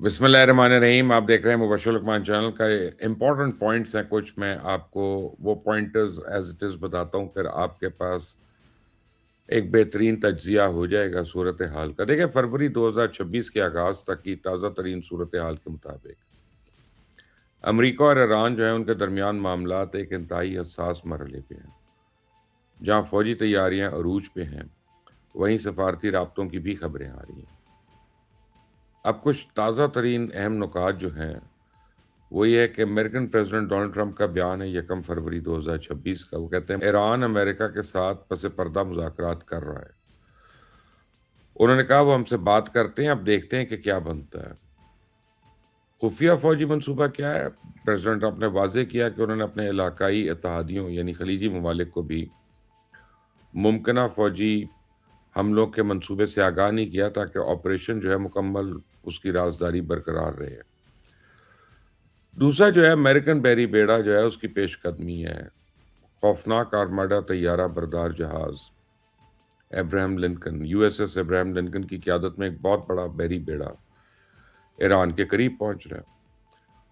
बिस्मिल्लाहिर्रहमानिर्रहीम। आप देख रहे हैं मुबश्शिर लुकमान चैनल का। इम्पोर्टेंट पॉइंट्स हैं कुछ, मैं आपको वो पॉइंटर्स एज इट इज़ बताता हूँ, फिर आपके पास एक बेहतरीन तज्ज़िया हो जाएगा सूरत हाल का। देखिए, फरवरी 2026 के आगाज़ तक की ताज़ा तरीन सूरत हाल के मुताबिक अमरीका और ईरान जो है उनके दरमियान मामलात एक इंतहाई हसास मरहले पे हैं। जहाँ फ़ौजी तैयारियाँ अरूज पे हैं, वहीं सफारती राब्तों की भी खबरें आ रही हैं। अब कुछ ताज़ा तरीन अहम नुकात जो हैं, वो ये है कि अमेरिकन प्रेसिडेंट डोनाल्ड ट्रंप का बयान है 1 फरवरी 2026 का। वो कहते हैं ईरान अमेरिका के साथ पस पर्दा मुज़ाकरात कर रहा है। उन्होंने कहा वो हमसे बात करते हैं, अब देखते हैं कि क्या बनता है। खुफिया फ़ौजी मंसूबा क्या है? प्रेसिडेंट ट्रंप ने वाज़ेह किया कि उन्होंने अपने इलाकाई इत्तेहादियों यानी खलीजी ममालिक को भी मुमकिना फ़ौजी हमलों के मंसूबे से आगाह नहीं किया, ताकि ऑपरेशन जो है मुकम्मल उसकी राज़दारी बरकरार रहे। दूसरा जो है अमेरिकन बहरी बेड़ा जो है उसकी पेशकदमी है। खौफनाक आर्माडा तैयारा बरदार जहाज़ Abraham Lincoln USS Abraham Lincoln की क़यादत में एक बहुत बड़ा बहरी बेड़ा ईरान के करीब पहुंच रहा है।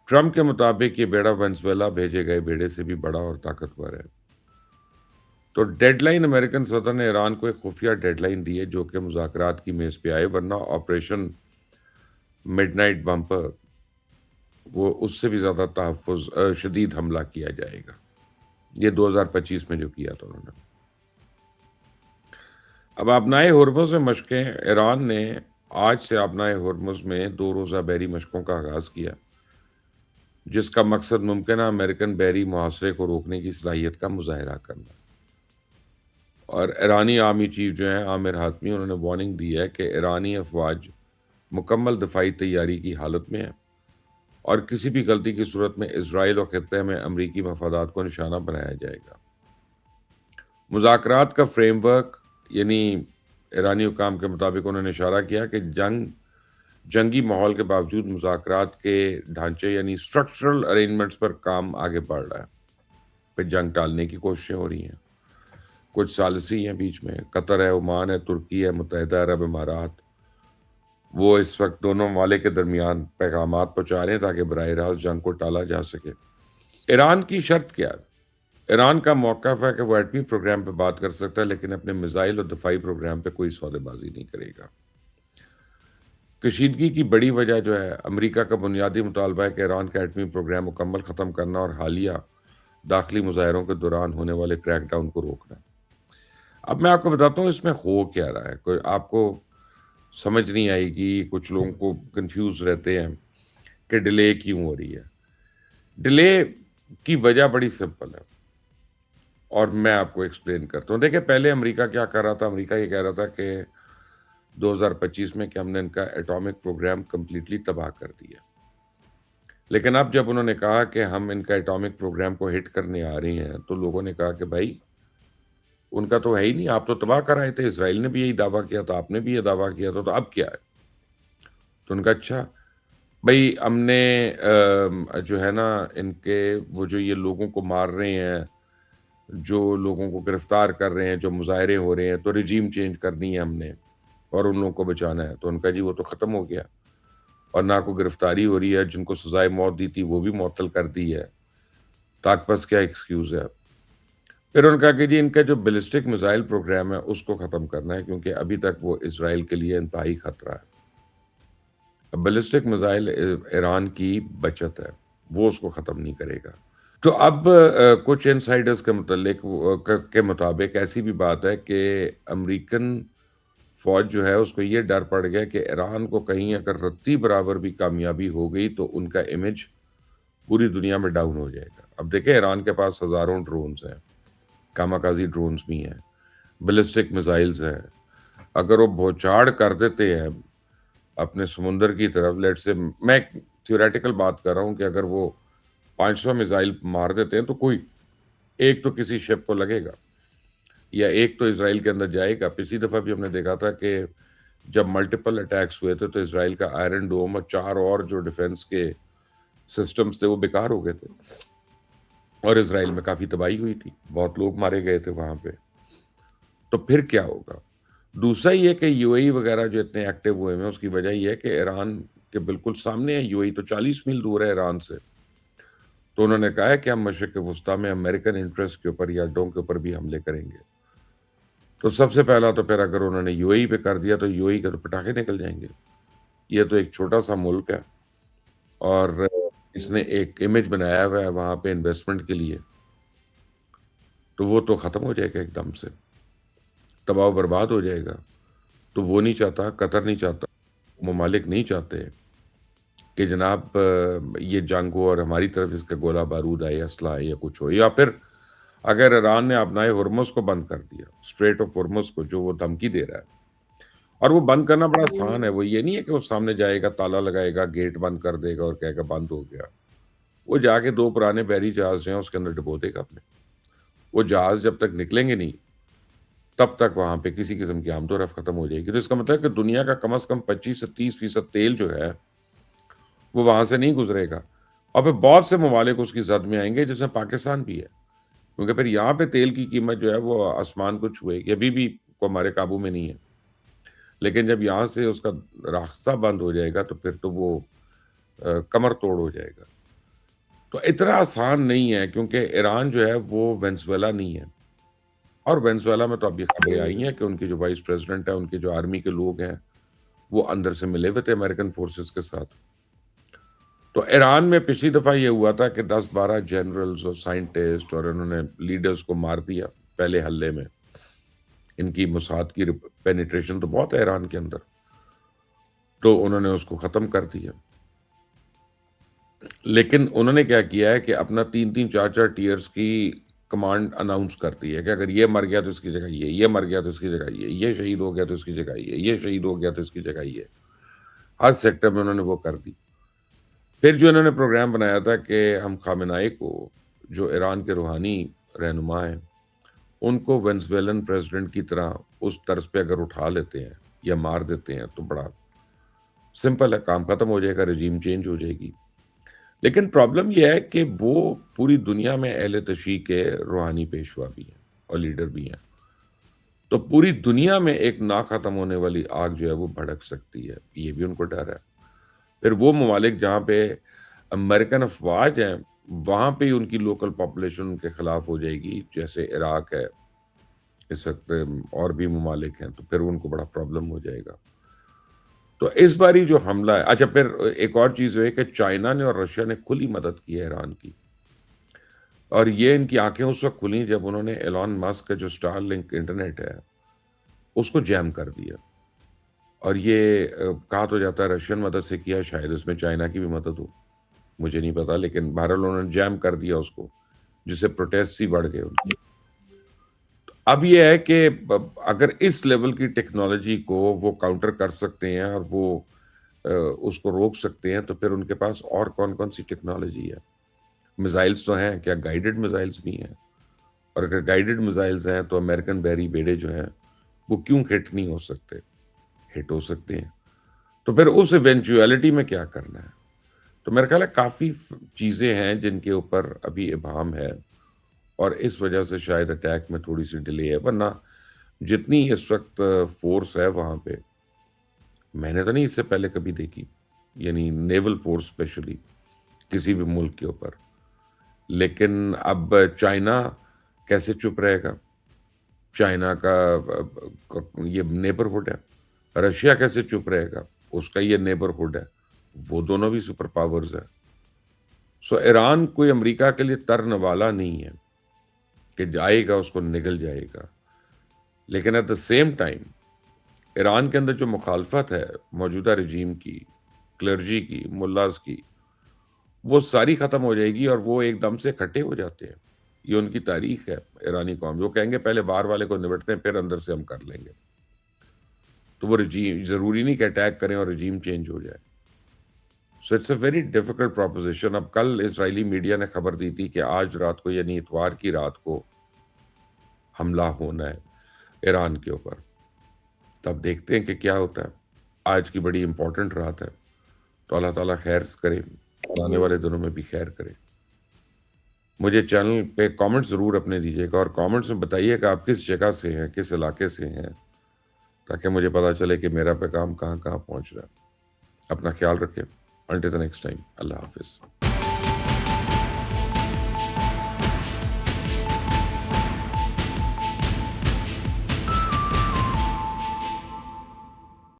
ट्रंप के मुताबिक ये बेड़ा वेनेजुएला भेजे गए बेड़े से भी बड़ा और ताकतवर है। तो डेडलाइन अमेरिकन सदर ने ईरान को एक खुफिया डेडलाइन दी है, जो कि मुज़ाकरात की मेज़ पे आए, वरना ऑपरेशन मिडनाइट बम्पर वो उससे भी ज़्यादा तहफ़्फ़ुज़ शदीद हमला किया जाएगा। ये 2025 में जो किया था उन्होंने। अब आबनाए होर्मुज़ में मशक़ें, ईरान ने आज से आबनाए होर्मुज़ में 2 रोज़ा बहरी मशक़ों का आगाज़ किया, जिसका मकसद मुमकिना अमेरिकन बहरी मुहासरे को रोकने की सलाहियत का मुज़ाहिरा करना। और ईरानी आर्मी चीफ जो हैं आमिर हातमी, उन्होंने वार्निंग दी है कि ईरानी अफ़वाज मुकम्मल दफ़ाई तैयारी की हालत में है और किसी भी गलती की सूरत में इज़राइल और ख़ित्ते में अमरीकी मफादात को निशाना बनाया जाएगा। मुज़ाकरात का फ्रेमवर्क यानी ईरानी हुकाम के मुताबिक उन्होंने इशारा किया कि जंगी माहौल के बावजूद मुज़ाकरात के ढांचे यानी स्ट्रक्चरल अरेंजमेंट्स पर काम आगे बढ़ रहा है। फिर जंग टालने की कोशिशें हो रही हैं। कुछ सालिसी हैं बीच में, कतर है, ओमान है, तुर्की है, मुत्तहिदा अरब इमारात। वो इस वक्त दोनों ममालिक के दरमियान पैगामात पहुँचा रहे हैं ताकि बराह रास्त जंग को टाला जा सके। ईरान की शर्त क्या है? ईरान का मौक़िफ़ है कि वो एटमी प्रोग्राम पे बात कर सकता है, लेकिन अपने मिसाइल और दफ़ाई प्रोग्राम पे कोई सौदेबाजी नहीं करेगा। कशीदगी की बड़ी वजह जो है, अमरीका का बुनियादी मुतालबा है कि ईरान का एटमी प्रोग्राम मुकम्मल ख़त्म करना और हालिया दाखिली मुज़ाहरों के दौरान होने वाले क्रैकडाउन को रोकना। अब मैं आपको बताता हूँ इसमें हो क्या रहा है। कोई आपको समझ नहीं आएगी, कुछ लोगों को कन्फ्यूज़ रहते हैं कि डिले क्यों हो रही है। डिले की वजह बड़ी सिंपल है और मैं आपको एक्सप्लेन करता हूँ। देखिए, पहले अमेरिका क्या कर रहा था, अमेरिका ये कह रहा था कि 2025 में कि हमने इनका एटॉमिक प्रोग्राम कंप्लीटली तबाह कर दिया। लेकिन अब जब उन्होंने कहा कि हम इनका एटॉमिक प्रोग्राम को हिट करने आ रहे हैं, तो लोगों ने कहा कि भाई, उनका तो है ही नहीं, आप तो तबाह कर आए थे, इज़राइल ने भी यही दावा किया था, आपने भी ये दावा किया था, तो अब क्या है? तो उनका अच्छा, भई हमने जो है ना इनके वो जो ये लोगों को मार रहे हैं, जो लोगों को गिरफ्तार कर रहे हैं, जो मुज़ाहरे हो रहे हैं, तो रिजीम चेंज करनी है हमने और उन लोगों को बचाना है। तो उनका जी वो तो ख़त्म हो गया और ना कोई गिरफ्तारी हो रही है, जिनको सज़ाए मौत दी थी वो भी मुअत्तल कर दी है। तो आपके पास क्या एक्सक्यूज़ है? फिर उन्होंने कहा कि जी इनका जो बैलिस्टिक मिसाइल प्रोग्राम है उसको ख़त्म करना है, क्योंकि अभी तक वो इज़राइल के लिए इंतहाई ख़तरा है। अब बैलिस्टिक मिसाइल ईरान की बचत है, वो उसको ख़त्म नहीं करेगा। तो अब कुछ इनसाइडर्स के मुतालिक के मुताबिक ऐसी भी बात है कि अमेरिकन फ़ौज जो है उसको ये डर पड़ गया कि ईरान को कहीं अगर रत्ती बराबर भी कामयाबी हो गई तो उनका इमेज पूरी दुनिया में डाउन हो जाएगा। अब देखें, ईरान के पास हज़ारों ड्रोन्स हैं, कामाकाज़ी ड्रोन्स भी हैं, बैलिस्टिक मिसाइल्स हैं। अगर वो बौछार कर देते हैं अपने समुंदर की तरफ, लेट्स से मैं एक थ्योरेटिकल बात कर रहा हूँ कि अगर वो 500 मिसाइल मार देते हैं तो कोई एक तो किसी शिप को लगेगा या एक तो इज़राइल के अंदर जाएगा। पिछली दफ़ा भी हमने देखा था कि जब मल्टीपल अटैक्स हुए थे तो इज़राइल का आयरन डोम और 4 और जो डिफेंस के सिस्टम्स थे वो बेकार हो गए थे और इज़राइल में काफ़ी तबाही हुई थी, बहुत लोग मारे गए थे वहाँ पे। तो फिर क्या होगा? दूसरा ये कि यूएई वगैरह जो इतने एक्टिव हुए हैं उसकी वजह ये है कि ईरान کے بالکل سامنے ہے، UAE تو 40 میل دور ہے ایران سے۔ تو انہوں نے کہا ہے کہ ہم مشرق وسطیٰ میں امریکن انٹرسٹ کے اوپر یا اڈوں کے اوپر بھی حملے کریں گے۔ تو سب سے پہلا تو پھر اگر انہوں نے UAE پہ کر دیا تو UAE کے تو پٹاخے نکل جائیں گے۔ یہ تو ایک چھوٹا سا ملک ہے اور اس نے ایک امیج بنایا ہوا ہے وہاں پہ انویسٹمنٹ کے لیے، تو وہ تو ختم ہو جائے گا ایک دم سے، تباہ و برباد ہو جائے گا۔ تو وہ نہیں چاہتا، قطر نہیں چاہتا، ممالک نہیں چاہتے کہ جناب یہ جنگ ہو اور ہماری طرف اس کا گولہ بارود آئے، اسلحہ آئے یا کچھ ہو۔ یا پھر اگر ایران نے اپنا ہرمز کو بند کر دیا، اسٹریٹ آف ہرمز کو، جو وہ دھمکی دے رہا ہے، اور وہ بند کرنا بڑا آسان ہے، وہ یہ نہیں ہے کہ وہ سامنے جائے گا، تالا لگائے گا، گیٹ بند کر دے گا اور کہے گا بند ہو گیا۔ وہ جا کے 2 پرانے بحری جہاز جو ہیں اس کے اندر ڈبو دے گا اپنے۔ وہ جہاز جب تک نکلیں گے نہیں تب تک وہاں پہ کسی قسم کی آمد و رفت ختم ہو جائے گی۔ تو اس کا مطلب ہے کہ دنیا کا کم از کم 25 سے 30% تیل جو ہے وہ وہاں سے نہیں گزرے گا، اور پھر بہت سے ممالک اس کی زد میں آئیں گے، جس میں پاکستان بھی ہے، کیونکہ پھر یہاں پہ تیل کی قیمت جو ہے وہ آسمان کو چھوئے گی۔ ابھی بھی کو ہمارے قابو میں نہیں ہے، لیکن جب یہاں سے اس کا راستہ بند ہو جائے گا تو پھر تو وہ کمر توڑ ہو جائے گا۔ تو اتنا آسان نہیں ہے، کیونکہ ایران جو ہے وہ وینزویلا نہیں ہے، اور وینزویلا میں تو اب یہ خبریں آئی ہیں کہ ان کے جو وائس پریزیڈنٹ ہیں، ان کے جو آرمی کے لوگ ہیں، وہ اندر سے ملے ہوئے تھے امریکن فورسز کے ساتھ۔ تو ایران میں پچھلی دفعہ یہ ہوا تھا کہ 10-12 جنرلز اور سائنٹسٹ اور انہوں نے لیڈرز کو مار دیا پہلے حملے میں۔ ان کی موساد کی پینیٹریشن تو بہت ہے ایران کے اندر، تو انہوں نے اس کو ختم کر دیا۔ لیکن انہوں نے کیا کیا ہے کہ اپنا 3-3 4-4 ٹیئرز کی کمانڈ اناؤنس کرتی ہے کہ اگر یہ مر گیا تو اس کی جگہ یہ مر گیا تو اس کی جگہ یہ شہید ہو گیا تو اس کی جگہ یہ شہید ہو گیا تو اس کی جگہ یہ۔ ہر سیکٹر میں انہوں نے وہ کر دی۔ پھر جو انہوں نے پروگرام بنایا تھا کہ ہم خامنائی کو، جو ایران کے روحانی رہنما ہیں، ان کو وینزویلن پریزیڈنٹ کی طرح اس طرز پہ اگر اٹھا لیتے ہیں یا مار دیتے ہیں تو بڑا سمپل ہے، کام ختم ہو جائے گا، رجیم چینج ہو جائے گی۔ لیکن پرابلم یہ ہے کہ وہ پوری دنیا میں اہل تشیع کے روحانی پیشوا بھی ہیں اور لیڈر بھی ہیں، تو پوری دنیا میں ایک نہ ختم ہونے والی آگ جو ہے وہ بھڑک سکتی ہے، یہ بھی ان کو ڈر ہے۔ پھر وہ ممالک جہاں پہ امریکن افواج ہیں، وہاں پہ ان کی لوکل پاپولیشن ان کے خلاف ہو جائے گی، جیسے عراق ہے اس وقت، اور بھی ممالک ہیں، تو پھر ان کو بڑا پرابلم ہو جائے گا۔ تو اس باری جو حملہ ہے، اچھا پھر ایک اور چیز ہے کہ چائنا نے اور رشیا نے کھلی مدد کی ہے ایران کی، اور یہ ان کی آنکھیں اس وقت کھلیں جب انہوں نے ایلون مسک کا جو اسٹار لنک انٹرنیٹ ہے اس کو جیم کر دیا۔ اور یہ کہا تو جاتا ہے رشین مدد سے کیا، شاید اس میں چائنا کی بھی مدد ہو، مجھے نہیں پتا، لیکن بہرحال انہوں نے جیم کر دیا اس کو، جس سے پروٹیسٹ ہی بڑھ گئے ان کی۔ اب یہ ہے کہ اگر اس لیول کی ٹیکنالوجی کو وہ کاؤنٹر کر سکتے ہیں اور وہ اس کو روک سکتے ہیں، تو پھر ان کے پاس اور کون کون سی ٹیکنالوجی ہے؟ میزائلز تو ہیں، کیا گائیڈڈ میزائلز بھی ہیں؟ اور اگر گائیڈڈ میزائلز ہیں تو امریکن بحری بیڑے جو ہیں وہ کیوں ہٹ نہیں ہو سکتے؟ ہٹ ہو سکتے ہیں۔ تو پھر اس ایونچویلٹی میں کیا کرنا ہے؟ تو میرا خیال ہے کافی چیزیں ہیں جن کے اوپر ابھی ابہام ہے، اور اس وجہ سے شاید اٹیک میں تھوڑی سی ڈیلے ہے، ورنہ جتنی اس وقت فورس ہے وہاں پہ، میں نے تو نہیں اس سے پہلے کبھی دیکھی، یعنی نیول فورس اسپیشلی کسی بھی ملک کے اوپر۔ لیکن اب چائنا کیسے چپ رہے گا؟ چائنا کا یہ نیبرہڈ ہے۔ رشیا کیسے چپ رہے گا؟ اس کا یہ نیبرہڈ ہے، وہ دونوں بھی سپر پاورز ہیں۔ سو ایران کوئی امریکہ کے لیے ترن والا نہیں ہے کہ جائے گا اس کو نگل جائے گا، لیکن at the same time Iran کے اندر جو مخالفت ہے موجودہ رجیم کی، کلرجی کی، ملاز کی، وہ ساری ختم ہو جائے گی، اور وہ ایک دم سے اکٹھے ہو جاتے ہیں۔ یہ ان کی تاریخ ہے ایرانی قوم، وہ کہیں گے پہلے باہر والے کو نمٹتے ہیں پھر اندر سے ہم کر لیں گے۔ تو وہ رجیم ضروری نہیں کہ اٹیک کریں اور رجیم چینج ہو جائے۔ So it's a very difficult proposition. اب کل اسرائیلی میڈیا نے خبر دی تھی کہ آج رات کو، یعنی اتوار کی رات کو حملہ ہونا ہے ایران کے اوپر۔ تب دیکھتے ہیں کہ کیا ہوتا ہے۔ آج کی بڑی امپورٹنٹ رات ہے، تو اللہ تعالیٰ خیر کرے، آنے والے دنوں میں بھی خیر کرے۔ مجھے چینل پہ کامنٹ ضرور اپنے دیجیے گا، اور کامنٹس میں بتائیے کہ آپ کس جگہ سے ہیں، کس علاقے سے ہیں، تاکہ مجھے پتا چلے کہ میرا پیغام کہاں کہاں پہنچ رہا ہے۔ اپنا خیال رکھیں. Until the next time, اللہ حافظ.